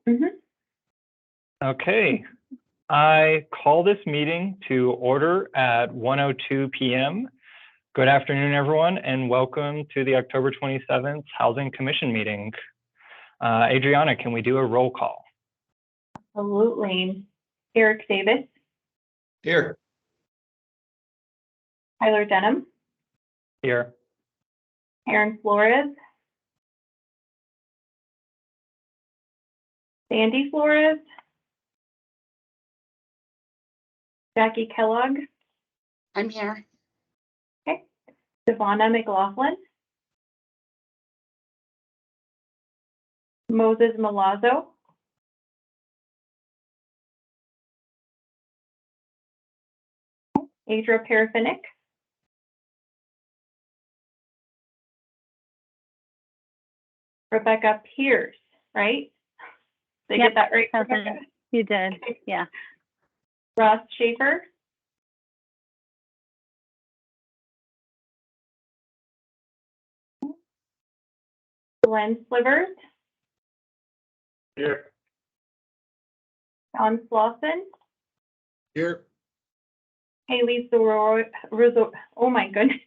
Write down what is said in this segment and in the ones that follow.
Mhm. Okay, I call this meeting to order at 1:02 p.m. Good afternoon, everyone, and welcome to the October 27th Housing Commission meeting. Adriana, can we do a roll call? Absolutely. Eric Davis, Here. Tyler Denham, Here. Aaron Flores, Sandy Flores, Jackie Kellogg, I'm here. okay, Devonna McLaughlin, Moses Milazzo, Adra Parafinick, Rebecca Pierce, right? Did I get that right, Rebecca? You did, yeah. Ross Schaefer, Glenn Slivers, Here. John Slauson, Here. Haley Zoroya, oh my goodness,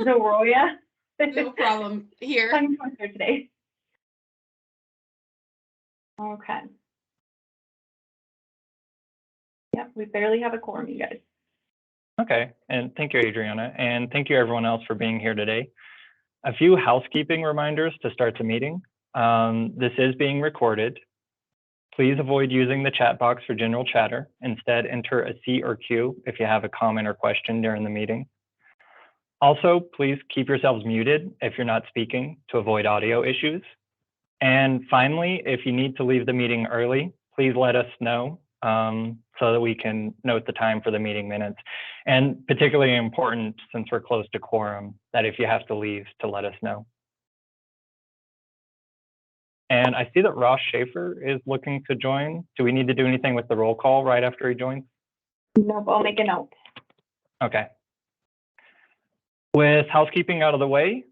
Zoroya. No problem. Here. Tongue twister today. Okay. Yep, we barely have a quorum, you guys. Okay, and thank you, Adriana, and thank you everyone else for being here today. A few housekeeping reminders to start the meeting. This is being recorded. Please avoid using the chat box for general chatter. Instead, enter a C or Q if you have a comment or question during the meeting. Also, please keep yourselves muted if you're not speaking to avoid audio issues. And finally, if you need to leave the meeting early, please let us know so that we can note the time for the meeting minutes. And particularly important, since we're close to quorum, that if you have to leave, to let us know. And I see that Ross Schaefer is looking to join. Do we need to do anything with the roll call right after he joins? Nope, I'll make a note. Okay. With housekeeping out of the way,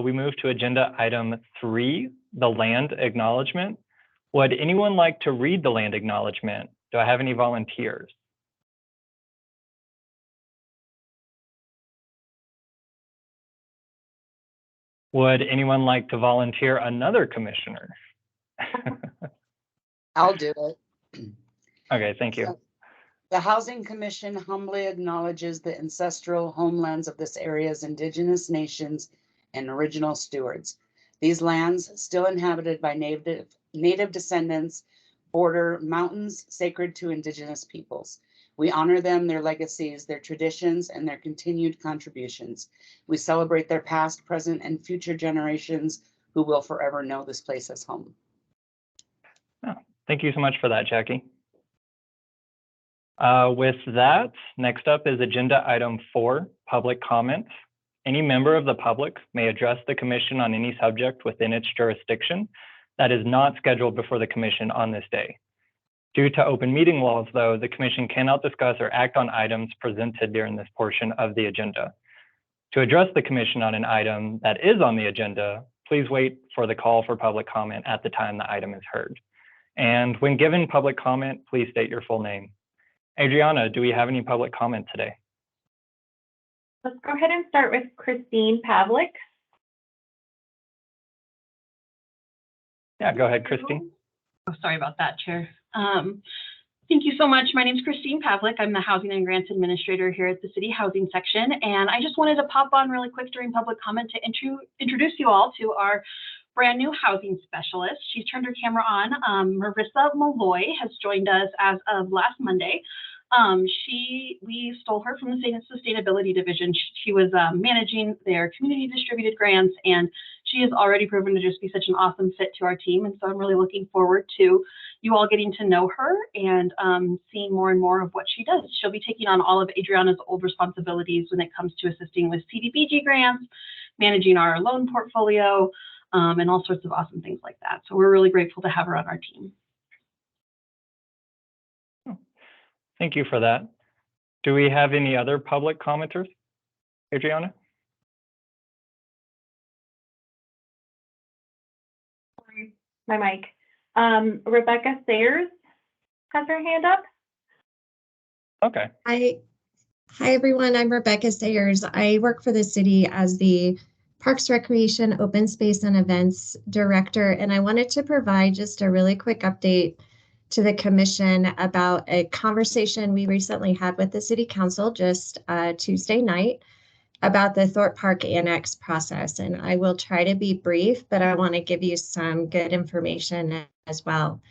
we move to agenda item 3, the land acknowledgement. Would anyone like to read the land acknowledgement? Do I have any volunteers? Would anyone like to volunteer another commissioner? I'll do it. Okay, thank you. The Housing Commission humbly acknowledges the ancestral homelands of this area's indigenous nations and original stewards. These lands, still inhabited by native descendants, border mountains sacred to indigenous peoples. We honor them, their legacies, their traditions, and their continued contributions. We celebrate their past, present, and future generations who will forever know this place as home. Oh, thank you so much for that, Jackie. With that, next up is agenda item 4, public comments. Any member of the public may address the commission on any subject within its jurisdiction that is not scheduled before the commission on this day. Due to open meeting laws, though, the commission cannot discuss or act on items presented during this portion of the agenda. To address the commission on an item that is on the agenda, please wait for the call for public comment at the time the item is heard. And when given public comment, please state your full name. Adriana, do we have any public comment today? Let's go ahead and start with Christine Pavlik. Yeah, go ahead, Christine. Oh, sorry about that, Chair. Thank you so much. My name is Christine Pavlik. I'm the Housing and Grants Administrator here at the City Housing Section, and I just wanted to pop on really quick during public comment to introduce you all to our brand new housing specialist. She's turned her camera on. Marissa Malloy has joined us as of last Monday. We stole her from the Sustainability Division. She was managing their community distributed grants, and she has already proven to just be such an awesome fit to our team. And so I'm really looking forward to you all getting to know her and seeing more and more of what she does. She'll be taking on all of Adriana's old responsibilities when it comes to assisting with CDBG grants, managing our loan portfolio, and all sorts of awesome things like that. So we're really grateful to have her on our team. Thank you for that. Do we have any other public commenters, Adriana? My mic. Rebecca Sayers has her hand up. Okay. Hi, everyone. I'm Rebecca Sayers. I work for the city as the Parks, Recreation, Open Space, and Events Director, and I wanted to provide just a really quick update to the commission about a conversation we recently had with the City Council just Tuesday night about the Thorpe Park Annex process. And I will try to be brief, but I want to give you some good information as well.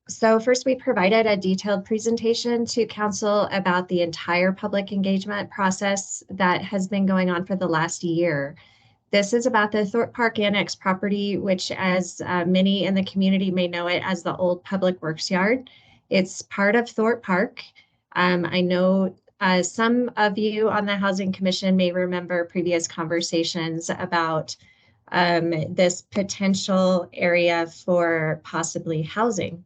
So first, we provided a detailed presentation to council about the entire public engagement process that has been going on for the last year. This is about the Thorpe Park Annex property, which as many in the community may know it as the old Public Works Yard. It's part of Thorpe Park. I know some of you on the Housing Commission may remember previous conversations about this potential area for possibly housing.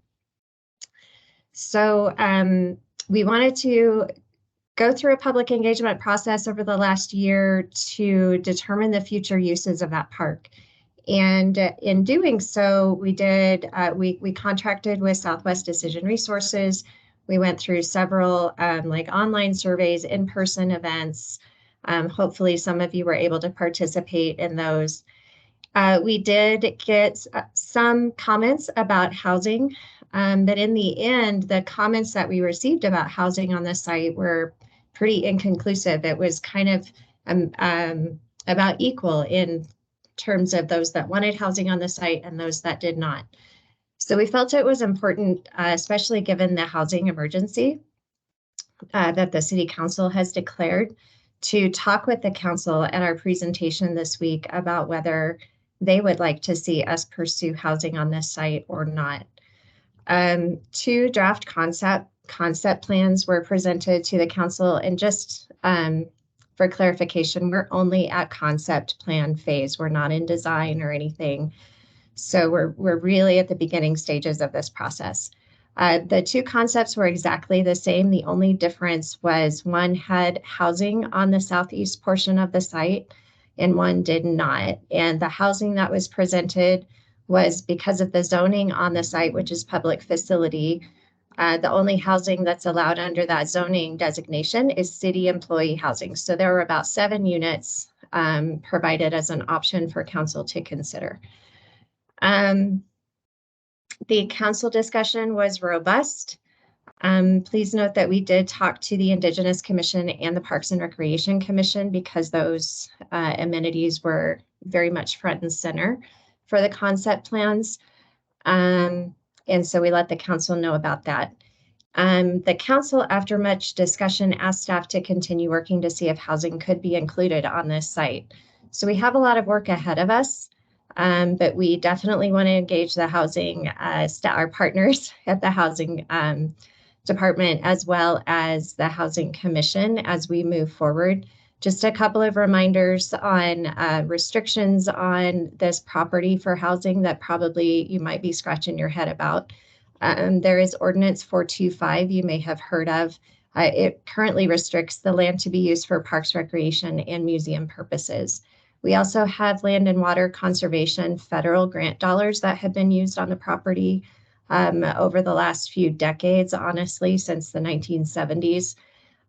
So we wanted to go through a public engagement process over the last year to determine the future uses of that park. And in doing so, we contracted with Southwest Decision Resources. We went through several like online surveys, in-person events. Hopefully some of you were able to participate in those. We did get some comments about housing, but in the end, the comments that we received about housing on the site were pretty inconclusive. It was kind of about equal in terms of those that wanted housing on the site and those that did not. So we felt it was important, especially given the housing emergency that the City Council has declared, to talk with the council at our presentation this week about whether they would like to see us pursue housing on this site or not. Two draft concept plans were presented to the council, and just for clarification, we're only at concept plan phase. We're not in design or anything. So we're really at the beginning stages of this process. The two concepts were exactly the same. The only difference was one had housing on the southeast portion of the site and one did not. And the housing that was presented was because of the zoning on the site, which is public facility. The only housing that's allowed under that zoning designation is city employee housing. So there were about 7 units provided as an option for council to consider. The council discussion was robust. Please note that we did talk to the Indigenous Commission and the Parks and Recreation Commission because those amenities were very much front and center for the concept plans. And so we let the council know about that. The council, after much discussion, asked staff to continue working to see if housing could be included on this site. So we have a lot of work ahead of us, but we definitely want to engage the housing, our partners at the housing department, as well as the Housing Commission as we move forward. Just a couple of reminders on restrictions on this property for housing that probably you might be scratching your head about. There is Ordinance 425 you may have heard of. It currently restricts the land to be used for parks, recreation, and museum purposes. We also have land and water conservation federal grant dollars that have been used on the property over the last few decades, honestly, since the 1970s,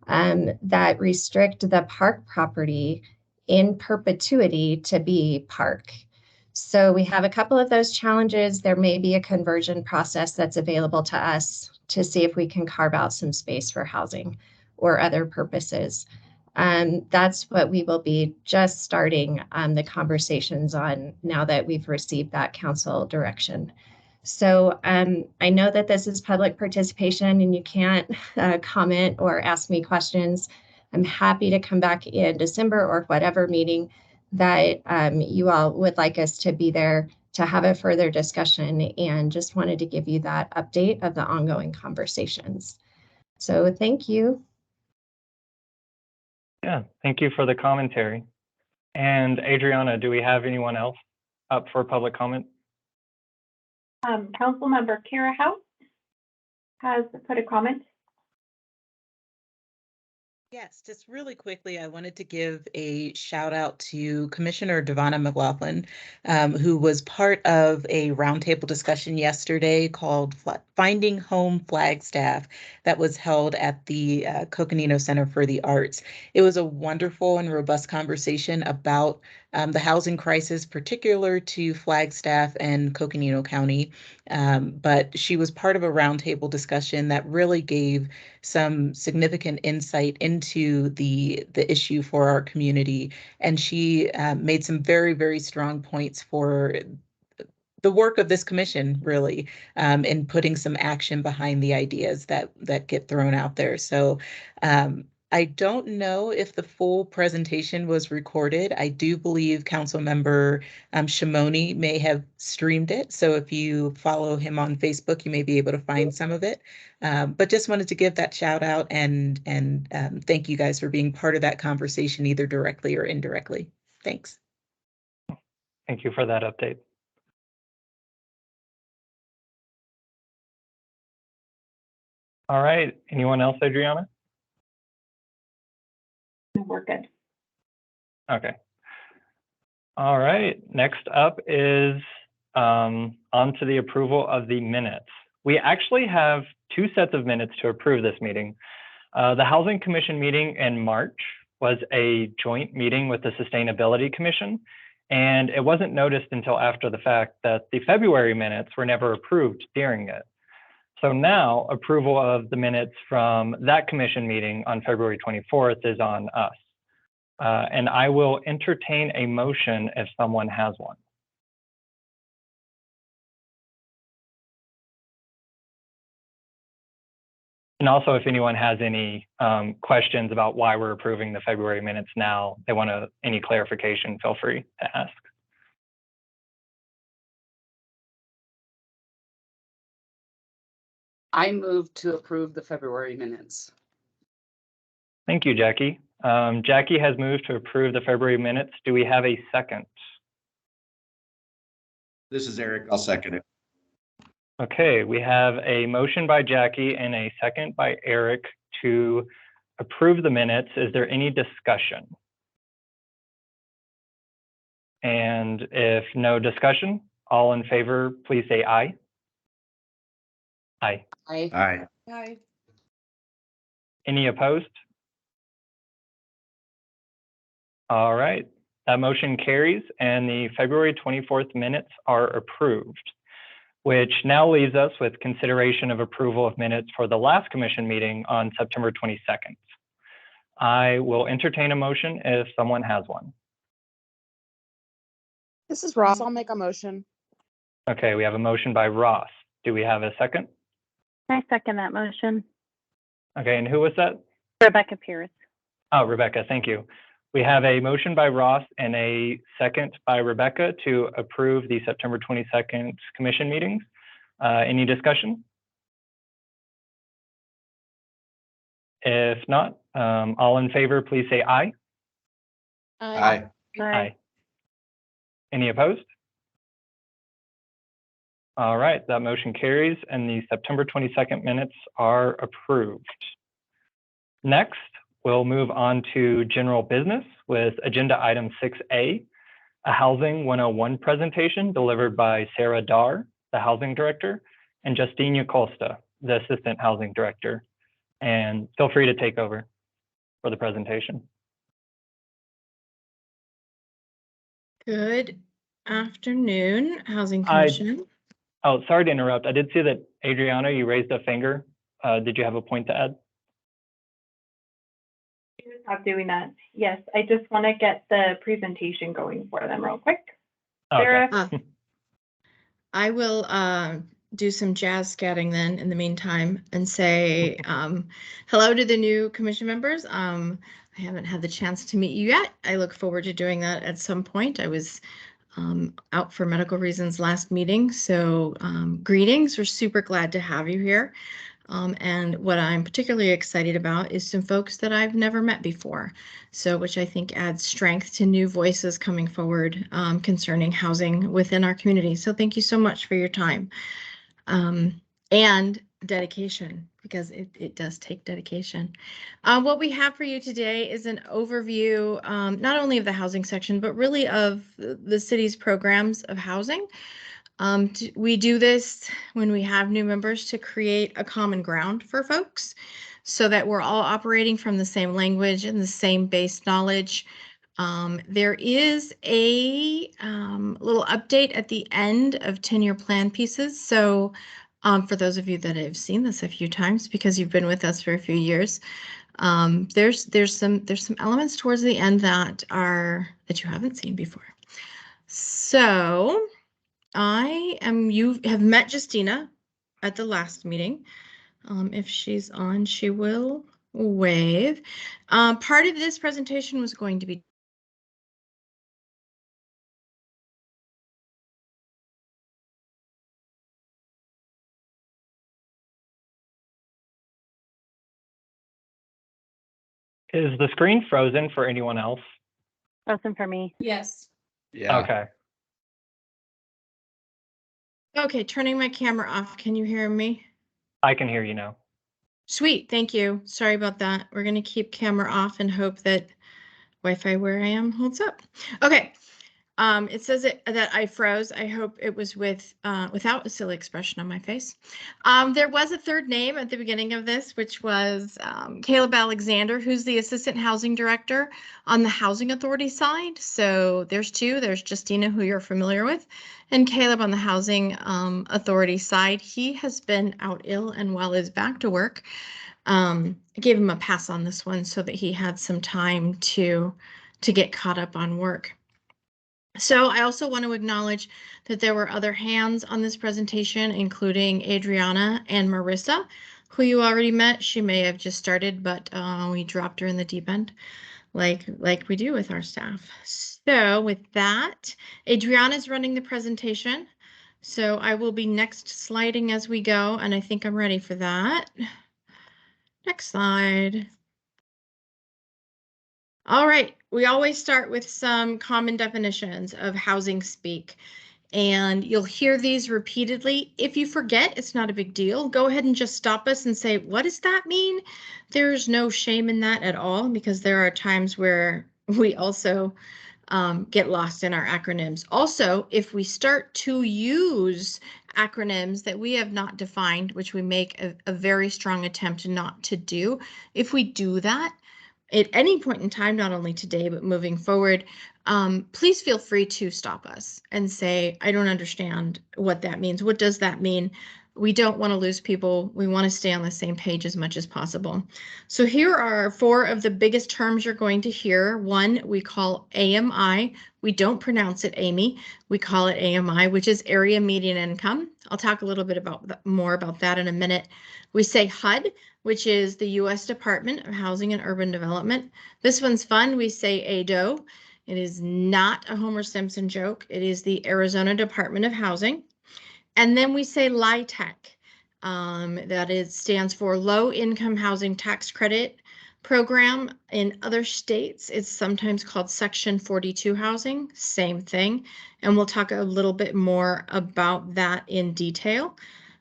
that restrict the park property in perpetuity to be park. So we have a couple of those challenges. There may be a conversion process that's available to us to see if we can carve out some space for housing or other purposes. That's what we will be just starting the conversations on now that we've received that council direction. So I know that this is public participation and you can't comment or ask me questions. I'm happy to come back in December or whatever meeting that you all would like us to be there to have a further discussion, and just wanted to give you that update of the ongoing conversations. So thank you. Yeah, thank you for the commentary. And Adriana, do we have anyone else up for public comment? Councilmember Kara House has put a comment. Yes, just really quickly, I wanted to give a shout out to Commissioner Devonna McLaughlin, who was part of a roundtable discussion yesterday called Finding Home Flagstaff that was held at the Coconino Center for the Arts. It was a wonderful and robust conversation about the housing crisis, particular to Flagstaff and Coconino County. But she was part of a roundtable discussion that really gave some significant insight into the issue for our community, and she made some very, very strong points for the work of this commission, really, in putting some action behind the ideas that get thrown out there. So I don't know if the full presentation was recorded. I do believe Council Member Shimoni may have streamed it. So if you follow him on Facebook, you may be able to find some of it. But just wanted to give that shout out and thank you guys for being part of that conversation, either directly or indirectly. Thanks. Thank you for that update. All right, anyone else, Adriana? We're good. Okay. All right, next up is on to the approval of the minutes. We actually have two sets of minutes to approve this meeting. The Housing Commission meeting in March was a joint meeting with the Sustainability Commission, and it wasn't noticed until after the fact that the February minutes were never approved during it. So now approval of the minutes from that commission meeting on February 24th is on us. And I will entertain a motion if someone has one. And also, if anyone has any questions about why we're approving the February minutes now, they want any clarification, feel free to ask. I move to approve the February minutes. Thank you, Jackie. Jackie has moved to approve the February minutes. Do we have a second? This is Eric. I'll second it. Okay, we have a motion by Jackie and a second by Eric to approve the minutes. Is there any discussion? And if no discussion, all in favor, please say aye. Aye. Aye. Aye. Aye. Any opposed? All right, that motion carries and the February 24th minutes are approved, which now leaves us with consideration of approval of minutes for the last commission meeting on September 22nd. I will entertain a motion if someone has one. This is Ross. I'll make a motion. Okay, we have a motion by Ross. Do we have a second? I second that motion. Okay, and who was that? Rebecca Pierce. Oh, Rebecca, thank you. We have a motion by Ross and a second by Rebecca to approve the September 22nd commission meetings. Any discussion? If not, all in favor, please say aye. Aye. Aye. Any opposed? All right, that motion carries and the September 22nd minutes are approved. Next, we'll move on to general business with agenda item 6A, a Housing 101 presentation delivered by Sarah Dar, the Housing Director, and Justinia Costa, the Assistant Housing Director. And feel free to take over for the presentation. Good afternoon, Housing Commission. Oh, sorry to interrupt. I did see that, Adriana, you raised a finger. Did you have a point to add? Stop doing that. Yes, I just want to get the presentation going for them real quick. Okay. Sarah? I will do some jazz scatting then in the meantime and say hello to the new commission members. I haven't had the chance to meet you yet. I look forward to doing that at some point. I was out for medical reasons last meeting, so greetings. We're super glad to have you here. And what I'm particularly excited about is some folks that I've never met before, so which I think adds strength to new voices coming forward concerning housing within our community. So thank you so much for your time. And dedication, because it does take dedication. What we have for you today is an overview, not only of the housing section, but really of the city's programs of housing. We do this when we have new members to create a common ground for folks so that we're all operating from the same language and the same base knowledge. There is a little update at the end of 10-year plan pieces. So for those of you that have seen this a few times because you've been with us for a few years, there's some elements towards the end that you haven't seen before. So you have met Justina at the last meeting. If she's on, she will wave. Part of this presentation was going to be Is the screen frozen for anyone else? Frozen for me. Yes. Yeah. Okay. Okay, turning my camera off. Can you hear me? I can hear you now. Sweet, thank you. Sorry about that. We're gonna keep camera off and hope that Wi-Fi where I am holds up. Okay. It says that I froze. I hope it was without a silly expression on my face. There was a third name at the beginning of this, which was Caleb Alexander, who's the Assistant Housing Director on the Housing Authority side. So there's two. There's Justina, who you're familiar with, and Caleb on the Housing Authority side. He has been out ill and while is back to work. I gave him a pass on this one so that he had some time to get caught up on work. So I also want to acknowledge that there were other hands on this presentation, including Adriana and Marissa, who you already met. She may have just started, but we dropped her in the deep end, like we do with our staff. So with that, Adriana is running the presentation. So I will be next sliding as we go, and I think I'm ready for that. Next slide. All right, we always start with some common definitions of housing speak, and you'll hear these repeatedly. If you forget, it's not a big deal. Go ahead and just stop us and say, what does that mean? There's no shame in that at all, because there are times where we also get lost in our acronyms. Also, if we start to use acronyms that we have not defined, which we make a very strong attempt not to do, if we do that, at any point in time, not only today, but moving forward, please feel free to stop us and say, I don't understand what that means. What does that mean? We don't want to lose people. We want to stay on the same page as much as possible. So here are 4 of the biggest terms you're going to hear. One, we call AMI. We don't pronounce it Amy. We call it AMI, which is area median income. I'll talk a little bit more about that in a minute. We say HUD, which is the U.S. Department of Housing and Urban Development. This one's fun. We say ADO. It is not a Homer Simpson joke. It is the Arizona Department of Housing. And then we say LIHTC. That stands for Low Income Housing Tax Credit Program. In other states, it's sometimes called Section 42 housing, same thing. And we'll talk a little bit more about that in detail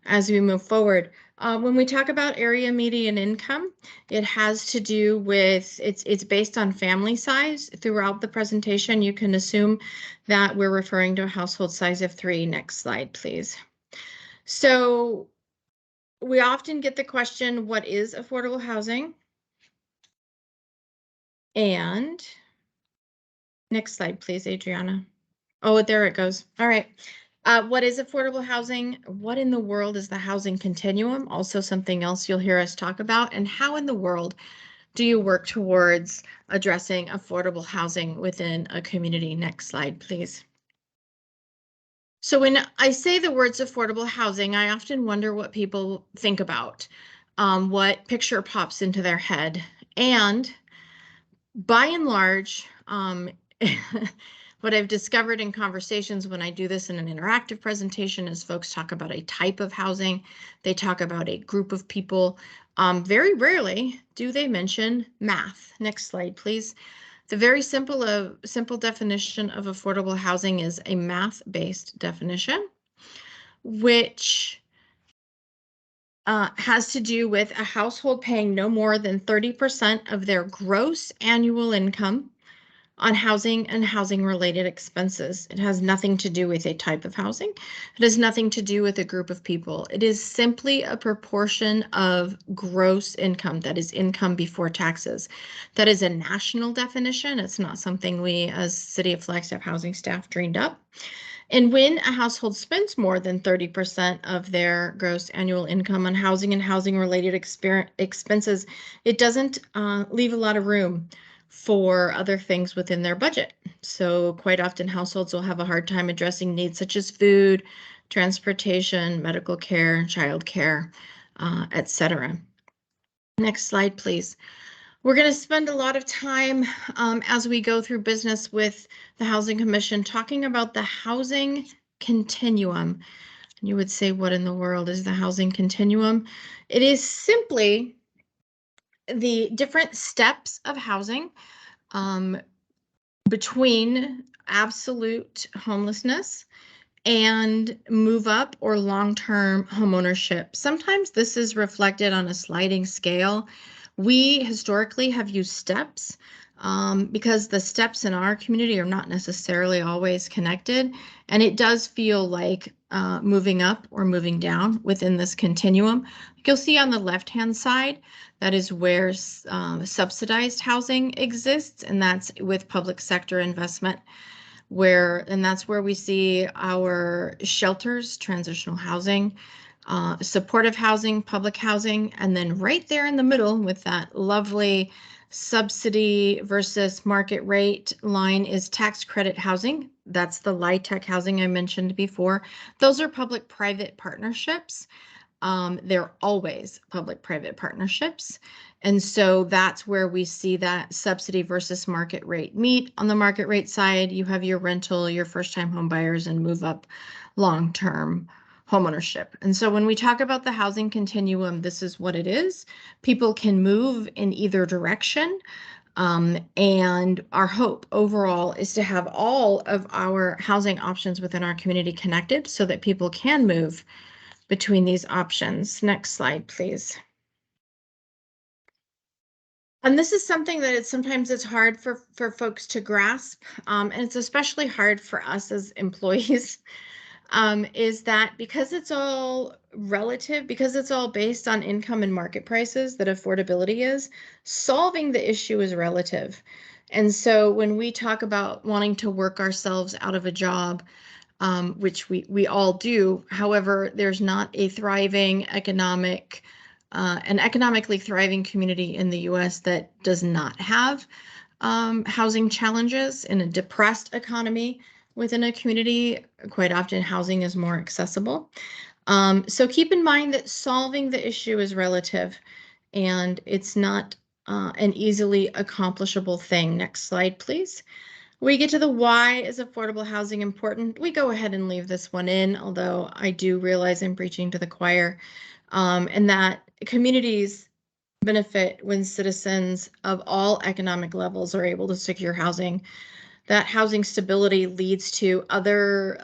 as we move forward. When we talk about area median income, it has to do with, it's based on family size. Throughout the presentation, you can assume that we're referring to a household size of 3. Next slide, please. So we often get the question, what is affordable housing? And next slide, please, Adriana. Oh, there it goes. All right. What is affordable housing? What in the world is the housing continuum? Also something else you'll hear us talk about. And how in the world do you work towards addressing affordable housing within a community? Next slide, please. So when I say the words affordable housing, I often wonder what people think about, what picture pops into their head. And by and large, what I've discovered in conversations when I do this in an interactive presentation is folks talk about a type of housing. They talk about a group of people. Very rarely do they mention math. Next slide, please. The very simple definition of affordable housing is a math-based definition, which has to do with a household paying no more than 30% of their gross annual income on housing and housing-related expenses. It has nothing to do with a type of housing. It has nothing to do with a group of people. It is simply a proportion of gross income, that is income before taxes. That is a national definition. It's not something we as City of Flagstaff housing staff dreamed up. And when a household spends more than 30% of their gross annual income on housing and housing-related expenses, it doesn't leave a lot of room for other things within their budget. So quite often households will have a hard time addressing needs such as food, transportation, medical care, child care, etc. Next slide, please. We're going to spend a lot of time as we go through business with the Housing Commission talking about the housing continuum. And you would say, what in the world is the housing continuum? It is simply the different steps of housing between absolute homelessness and move up or long-term homeownership. Sometimes this is reflected on a sliding scale. We historically have used steps because the steps in our community are not necessarily always connected. And it does feel like moving up or moving down within this continuum. You'll see on the left-hand side, that is where subsidized housing exists, and that's with public sector investment. And that's where we see our shelters, transitional housing, supportive housing, public housing, and then right there in the middle with that lovely subsidy versus market rate line is tax credit housing. That's the LIHTC housing I mentioned before. Those are public-private partnerships. They're always public-private partnerships. And so that's where we see that subsidy versus market rate meet. On the market rate side, you have your rental, your first-time home buyers, and move up long-term homeownership. And so when we talk about the housing continuum, this is what it is. People can move in either direction. And our hope overall is to have all of our housing options within our community connected so that people can move between these options. Next slide, please. And this is something that sometimes it's hard for folks to grasp, and it's especially hard for us as employees, is that because it's all relative, because it's all based on income and market prices, that affordability is, solving the issue is relative. And so when we talk about wanting to work ourselves out of a job, which we all do, however, there's not a thriving an economically thriving community in the U.S. that does not have housing challenges. In a depressed economy within a community, quite often housing is more accessible. So keep in mind that solving the issue is relative and it's not an easily accomplishable thing. Next slide, please. We get to the why is affordable housing important. We go ahead and leave this one in, although I do realize I'm preaching to the choir, and that communities benefit when citizens of all economic levels are able to secure housing. That housing stability leads to other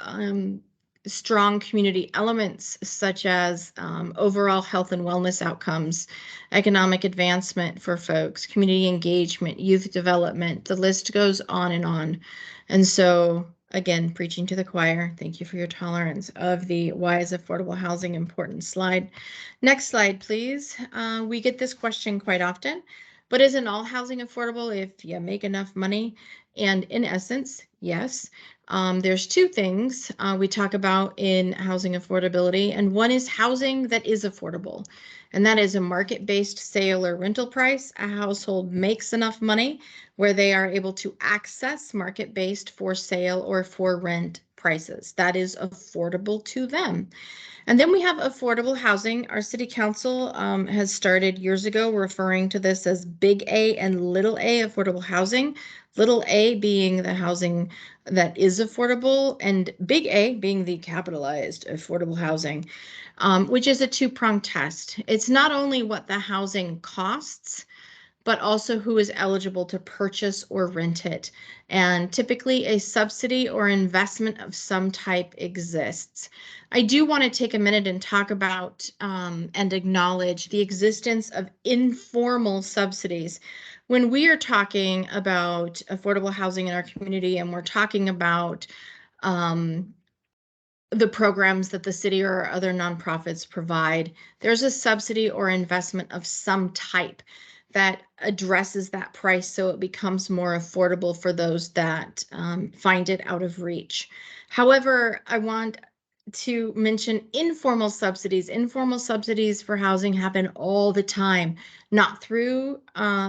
strong community elements such as overall health and wellness outcomes, economic advancement for folks, community engagement, youth development, the list goes on and on. And so again, preaching to the choir, thank you for your tolerance of the why is affordable housing important slide. Next slide, please. We get this question quite often, but isn't all housing affordable if you make enough money? And in essence, yes. There's two things we talk about in housing affordability, and one is housing that is affordable, and that is a market-based sale or rental price. A household makes enough money where they are able to access market-based for sale or for rent prices. That is affordable to them. And then we have affordable housing. Our city council has started years ago referring to this as big A and little a affordable housing. Little a being the housing that is affordable and big A being the capitalized affordable housing, which is a two-pronged test. It's not only what the housing costs, but also who is eligible to purchase or rent it. And typically a subsidy or investment of some type exists. I do want to take a minute and talk about and acknowledge the existence of informal subsidies. When we are talking about affordable housing in our community and we're talking about the programs that the city or other nonprofits provide, there's a subsidy or investment of some type that addresses that price so it becomes more affordable for those that find it out of reach. However, I want to mention informal subsidies. Informal subsidies for housing happen all the time, not through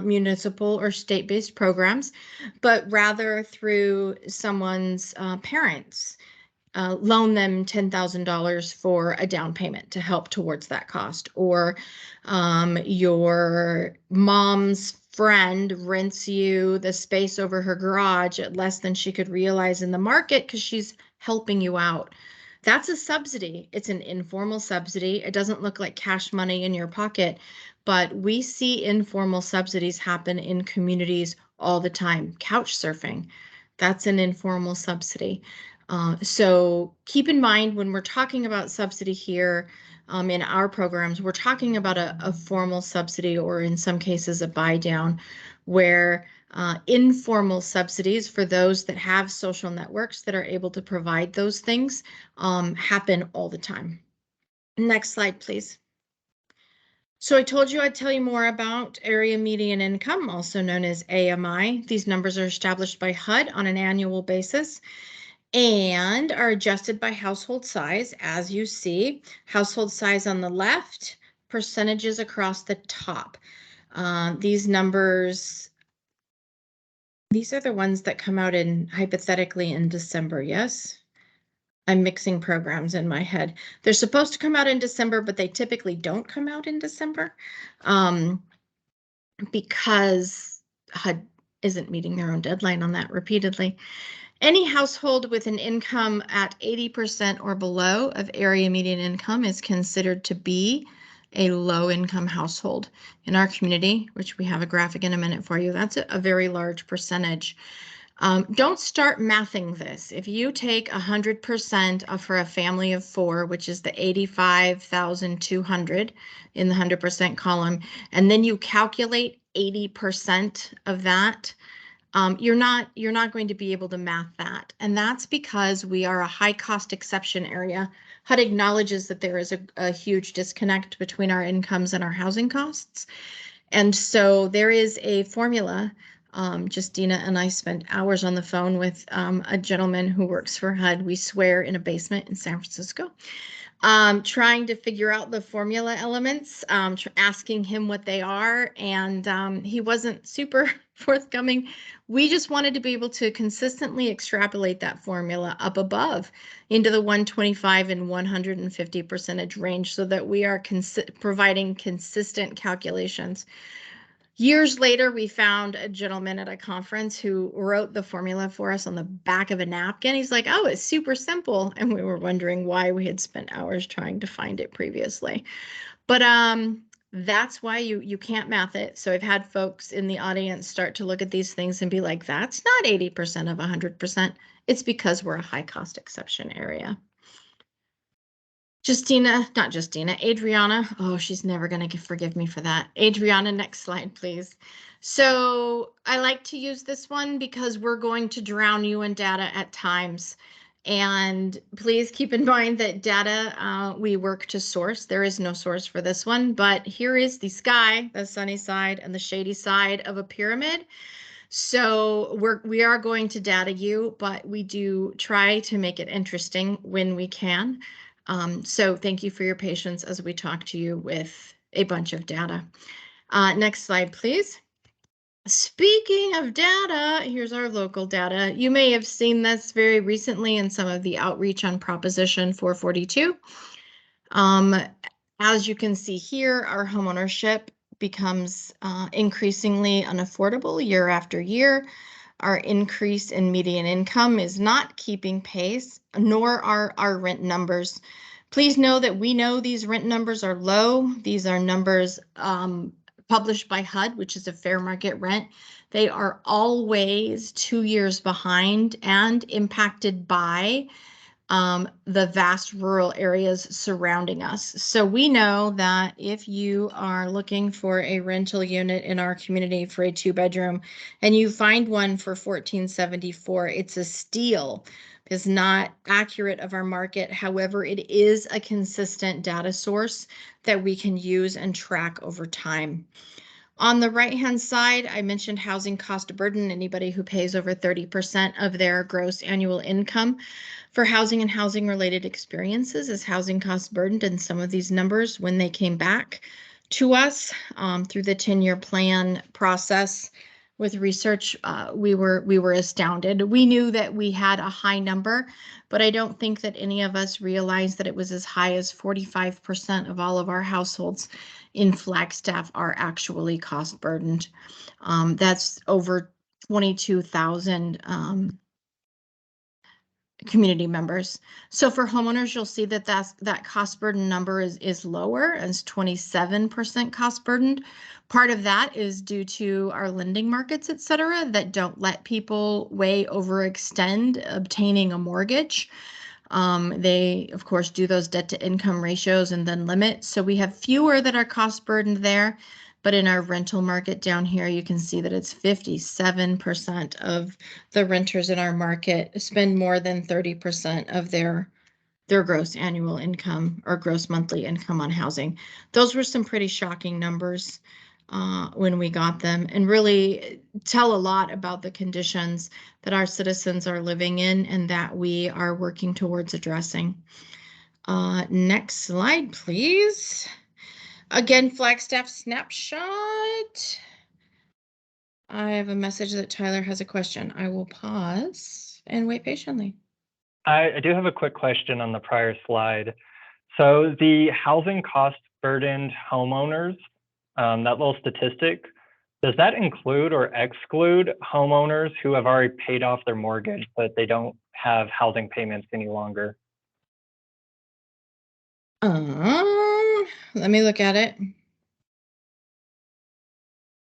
municipal or state-based programs, but rather through someone's parents. Loan them $10,000 for a down payment to help towards that cost, or your mom's friend rents you the space over her garage at less than she could realize in the market because she's helping you out. That's a subsidy. It's an informal subsidy. It doesn't look like cash money in your pocket, but we see informal subsidies happen in communities all the time. Couch surfing, that's an informal subsidy. So keep in mind when we're talking about subsidy here in our programs, we're talking about a formal subsidy, or in some cases a buy down, where informal subsidies for those that have social networks that are able to provide those things happen all the time. Next slide, please. So I told you I'd tell you more about area median income, also known as AMI. These numbers are established by HUD on an annual basis and are adjusted by household size. As you see, household size on the left, percentages across the top. These numbers, these are the ones that come out in hypothetically in December, yes? I'm mixing programs in my head. They're supposed to come out in December, but they typically don't come out in December because HUD isn't meeting their own deadline on that repeatedly. Any household with an income at 80% or below of area median income is considered to be a low-income household. In our community, which we have a graphic in a minute for you, that's a very large percentage. Don't start mathing this. If you take 100% for a family of 4, which is the 85,200 in the 100% column, and then you calculate 80% of that, you're not going to be able to math that. And that's because we are a high cost exception area. HUD acknowledges that there is a huge disconnect between our incomes and our housing costs. And so there is a formula. Justina and I spent hours on the phone with a gentleman who works for HUD. We swear in a basement in San Francisco. Trying to figure out the formula elements, asking him what they are, and he wasn't super forthcoming. We just wanted to be able to consistently extrapolate that formula up above into the 125 and 150% range so that we are providing consistent calculations. Years later, we found a gentleman at a conference who wrote the formula for us on the back of a napkin. He's like, oh, it's super simple. And we were wondering why we had spent hours trying to find it previously. But that's why you can't math it. So I've had folks in the audience start to look at these things and be like, that's not 80% of 100%. It's because we're a high cost exception area. Adriana. Oh, she's never going to forgive me for that. Adriana, next slide, please. So I like to use this one because we're going to drown you in data at times. And please keep in mind that data we work to source. There is no source for this one, but here is the sky, the sunny side and the shady side of a pyramid. So we are going to data you, but we do try to make it interesting when we can. So thank you for your patience as we talk to you with a bunch of data. Next slide, please. Speaking of data, here's our local data. You may have seen this very recently in some of the outreach on Proposition 442. As you can see here, our homeownership becomes increasingly unaffordable year after year. Our increase in median income is not keeping pace, nor are our rent numbers. Please know that we know these rent numbers are low. These are numbers published by HUD, which is a fair market rent, they are always 2 years behind and impacted by the vast rural areas surrounding us. So we know that if you are looking for a rental unit in our community for a 2-bedroom and you find one for $1,474, it's a steal. It's not accurate of our market. However, it is a consistent data source that we can use and track over time. On the right-hand side, I mentioned housing cost burden. Anybody who pays over 30% of their gross annual income for housing and housing-related experiences is housing cost burdened. And some of these numbers, when they came back to us through the 10-year plan process with research, we were astounded. We knew that we had a high number, but I don't think that any of us realized that it was as high as 45% of all of our households in Flagstaff are actually cost burdened. That's over 22,000 community members. So for homeowners, you'll see that that cost burden number is lower, as 27% cost burdened. Part of that is due to our lending markets, et cetera, that don't let people way overextend obtaining a mortgage. They, of course, do those debt to income ratios and then limit. So we have fewer that are cost burdened there. But in our rental market down here, you can see that it's 57% of the renters in our market spend more than 30% of their gross annual income or gross monthly income on housing. Those were some pretty shocking numbers when we got them, and really tell a lot about the conditions that our citizens are living in and that we are working towards addressing. Next slide, please. Again, Flagstaff snapshot. I have a message that Tyler has a question. I will pause and wait patiently. I do have a quick question on the prior slide. So the housing cost burdened homeowners, that little statistic, does that include or exclude homeowners who have already paid off their mortgage, but they don't have housing payments any longer? Let me look at it.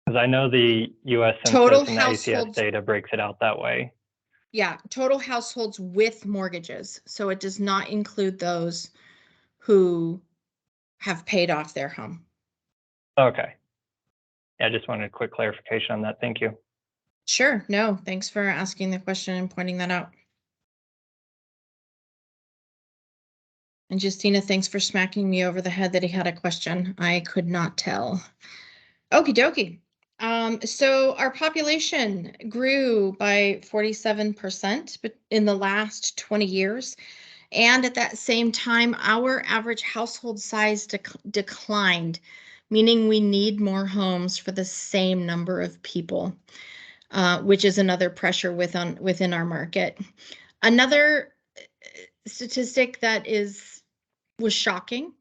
Because I know the U.S. Total Census and the ACS households. data breaks it out that way. Yeah, total households with mortgages. So it does not include those who have paid off their home. Okay. Yeah, I just wanted a quick clarification on that. Thank you. Sure. No, thanks for asking the question and pointing that out. And Justina, thanks for smacking me over the head that he had a question. I could not tell. Okie dokie. So our population grew by 47% in the last 20 years. And at that same time, our average household size declined, meaning we need more homes for the same number of people, which is another pressure within our market. Another statistic that was shocking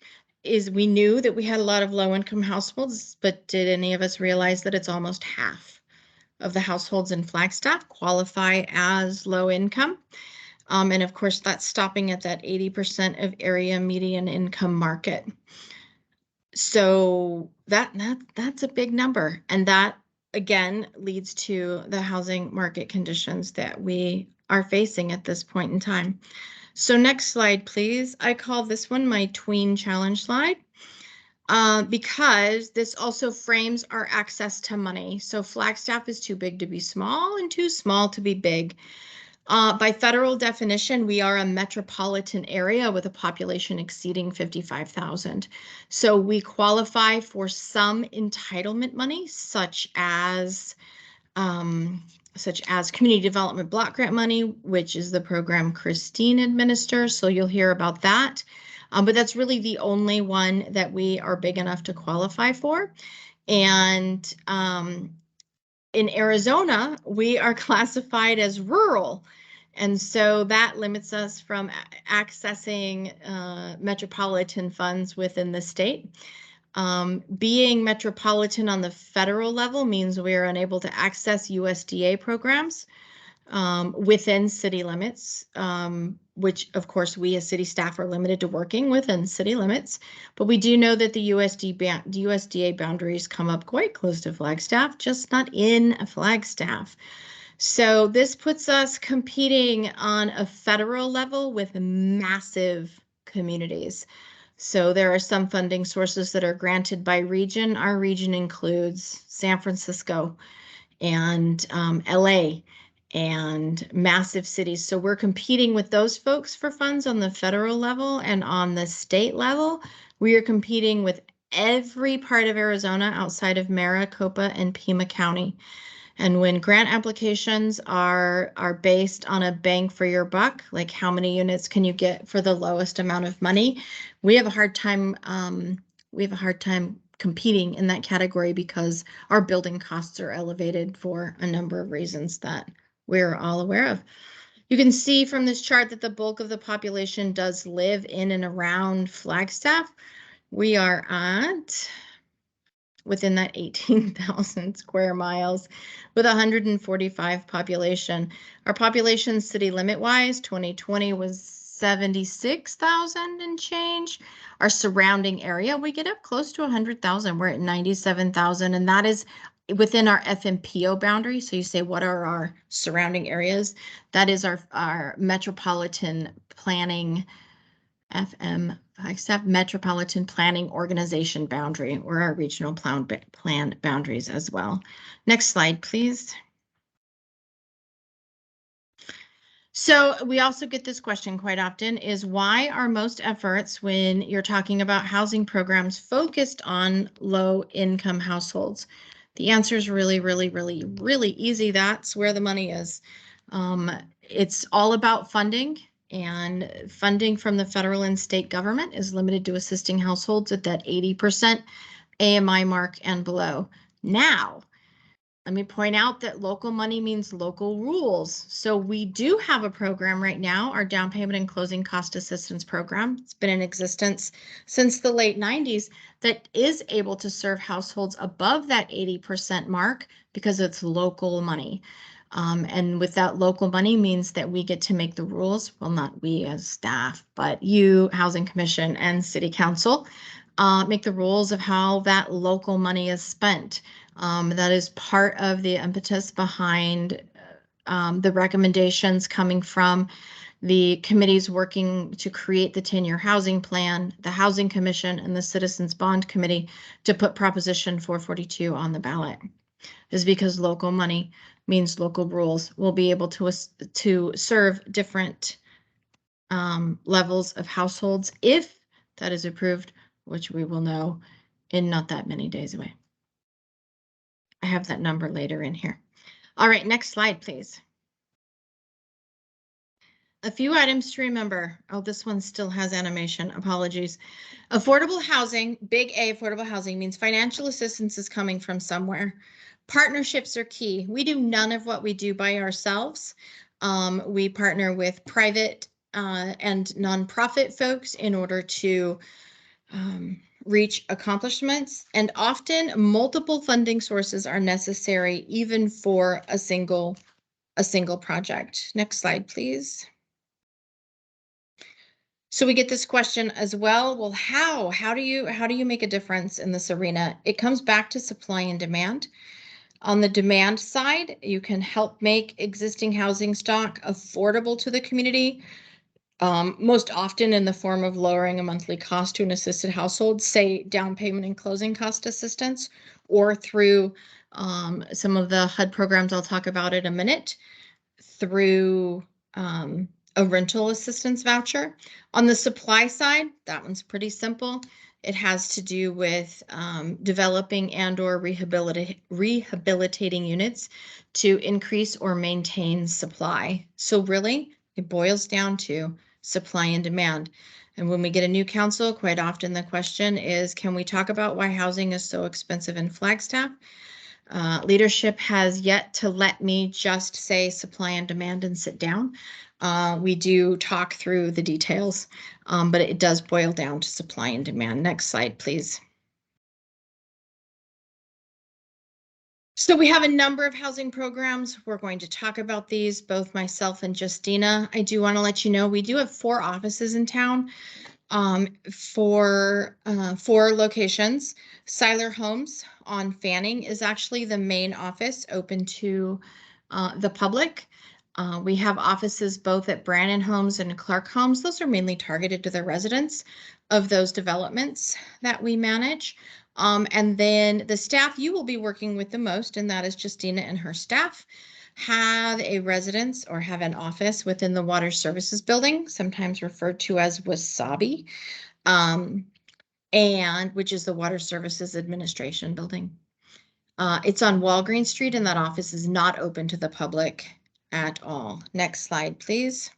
is we knew that we had a lot of low-income households, but did any of us realize that it's almost half of the households in Flagstaff qualify as low income? And of course, that's stopping at that 80% of area median income market. So that's a big number. And that, again, leads to the housing market conditions that we are facing at this point in time. So next slide, please. I call this one my tween challenge slide because this also frames our access to money. So Flagstaff is too big to be small and too small to be big. By federal definition, we are a metropolitan area with a population exceeding 55,000. So we qualify for some entitlement money, such as community development block grant money, which is the program Christine administers. So you'll hear about that. But that's really the only one that we are big enough to qualify for. And in Arizona, we are classified as rural. And so that limits us from accessing metropolitan funds within the state. Being metropolitan on the federal level means we are unable to access USDA programs. within city limits, which of course we as city staff are limited to working within city limits. But we do know that the USDA boundaries come up quite close to Flagstaff, just not in Flagstaff. So this puts us competing on a federal level with massive communities. So there are some funding sources that are granted by region. Our region includes San Francisco and LA and massive cities. So we're competing with those folks for funds on the federal level, and on the state level, we are competing with every part of Arizona outside of Maricopa and Pima County. And when grant applications are based on a bang for your buck, like how many units can you get for the lowest amount of money, we have a hard time competing in that category because our building costs are elevated for a number of reasons that we're all aware of. You can see from this chart that the bulk of the population does live in and around Flagstaff. We are at within that 18,000 square miles with 145 population. Our population city limit wise, 2020 was 76,000 and change. Our surrounding area, we get up close to 100,000. We're at 97,000, and that is within our FMPO boundary. So you say, what are our surrounding areas? That is our metropolitan planning Flagstaff Metropolitan Planning Organization boundary, or our regional plan boundaries as well. Next slide, please. So we also get this question quite often, is why are most efforts when you're talking about housing programs focused on low income households? The answer is really, really, really, really easy. That's where the money is. It's all about funding. And funding from the federal and state government is limited to assisting households at that 80% AMI mark and below. Now, let me point out that local money means local rules. So we do have a program right now, our down payment and closing cost assistance program. It's been in existence since the late 90s that is able to serve households above that 80% mark because it's local money. And with that local money means that we get to make the rules. Well, not we as staff, but you, Housing Commission and City Council, make the rules of how that local money is spent. That is part of the impetus behind the recommendations coming from the committees working to create the 10-year housing plan, the Housing Commission and the Citizens Bond Committee to put Proposition 442 on the ballot. Is because local money means local rules. Will be able to serve different levels of households if that is approved, which we will know in not that many days away. I have that number later in here. All right, next slide, please. A few items to remember. Oh, this one still has animation. Apologies. Affordable housing, big A, affordable housing means financial assistance is coming from somewhere. Partnerships are key. We do none of what we do by ourselves. We partner with private and nonprofit folks in order to reach accomplishments, and often multiple funding sources are necessary even for a single project. Next slide, please. So we get this question as well. Well, how do you make a difference in this arena? It comes back to supply and demand. On the demand side, you can help make existing housing stock affordable to the community, most often in the form of lowering a monthly cost to an assisted household, say down payment and closing cost assistance, or through some of the HUD programs I'll talk about in a minute, through a rental assistance voucher. On the supply side, that one's pretty simple. It has to do with developing and or rehabilitating units to increase or maintain supply. So really, it boils down to supply and demand. And when we get a new council, quite often the question is, can we talk about why housing is so expensive in Flagstaff? Leadership has yet to let me just say supply and demand and sit down. We do talk through the details, but it does boil down to supply and demand. Next slide, please. So we have a number of housing programs. We're going to talk about these, both myself and Justina. I do want to let you know, we do have 4 offices in town, for 4 locations. Seiler Homes on Fanning is actually the main office open to the public. We have offices both at Brannan Homes and Clark Homes. Those are mainly targeted to the residents of those developments that we manage. And then the staff you will be working with the most, and that is Justina and her staff, have a residence or have an office within the Water Services Building, sometimes referred to as Wasabi, and which is the Water Services Administration Building. It's on Walgreen Street, and that office is not open to the public at all. Next slide, please.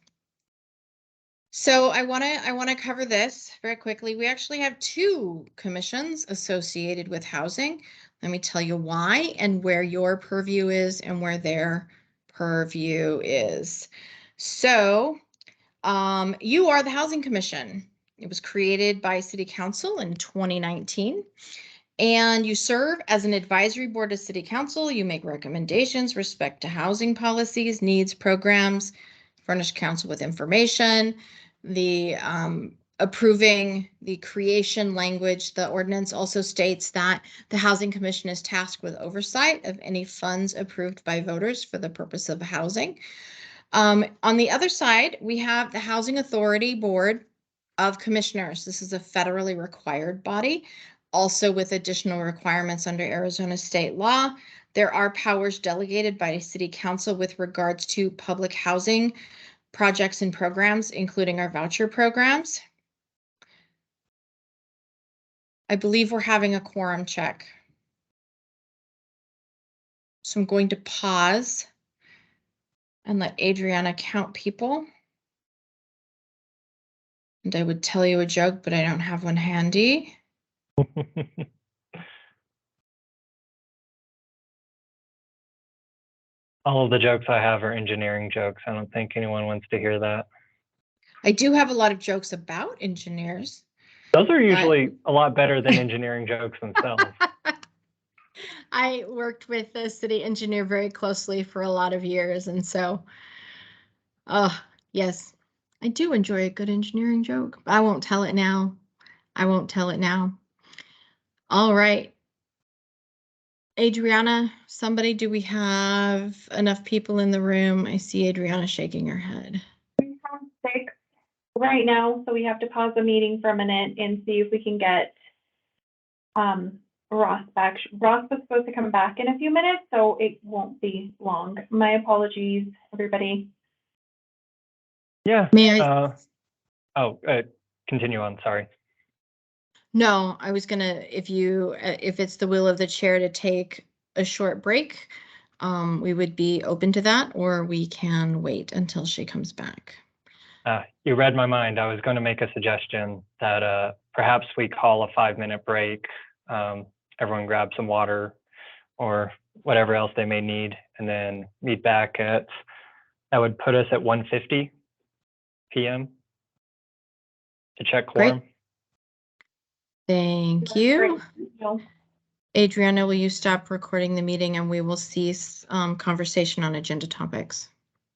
So I want to cover this very quickly. We actually have 2 commissions associated with housing. Let me tell you why and where your purview is and where their purview is. So you are the Housing Commission. It was created by City Council in 2019. And you serve as an advisory board to City Council. You make recommendations with respect to housing policies, needs, programs, furnish council with information, the approving the creation language. The ordinance also states that the Housing Commission is tasked with oversight of any funds approved by voters for the purpose of housing. On the other side, we have the Housing Authority Board of Commissioners. This is a federally required body, also with additional requirements under Arizona state law. There are powers delegated by City Council with regards to public housing projects and programs, including our voucher programs. I believe we're having a quorum check. So I'm going to pause and let Adriana count people. And I would tell you a joke, but I don't have one handy. All of the jokes I have are engineering jokes. I don't think anyone wants to hear that. I do have a lot of jokes about engineers. Those are usually a lot better than engineering jokes themselves. I worked with the city engineer very closely for a lot of years. And so, yes, I do enjoy a good engineering joke. I won't tell it now. I won't tell it now. All right. Adriana, somebody, do we have enough people in the room? I see Adriana shaking her head. We have 6 right now, so we have to pause the meeting for a minute and see if we can get Ross back. Ross was supposed to come back in a few minutes, so it won't be long. My apologies, everybody. Yeah. May I? Continue on. Sorry. No, I was gonna, if it's the will of the chair to take a short break, we would be open to that, or we can wait until she comes back. You read my mind. I was going to make a suggestion that perhaps we call a 5-minute break. Everyone grab some water or whatever else they may need, and then meet back at, that would put us at 1:50 p.m. to check quorum. Great. Thank you. Adriana, will you stop recording the meeting and we will cease conversation on agenda topics?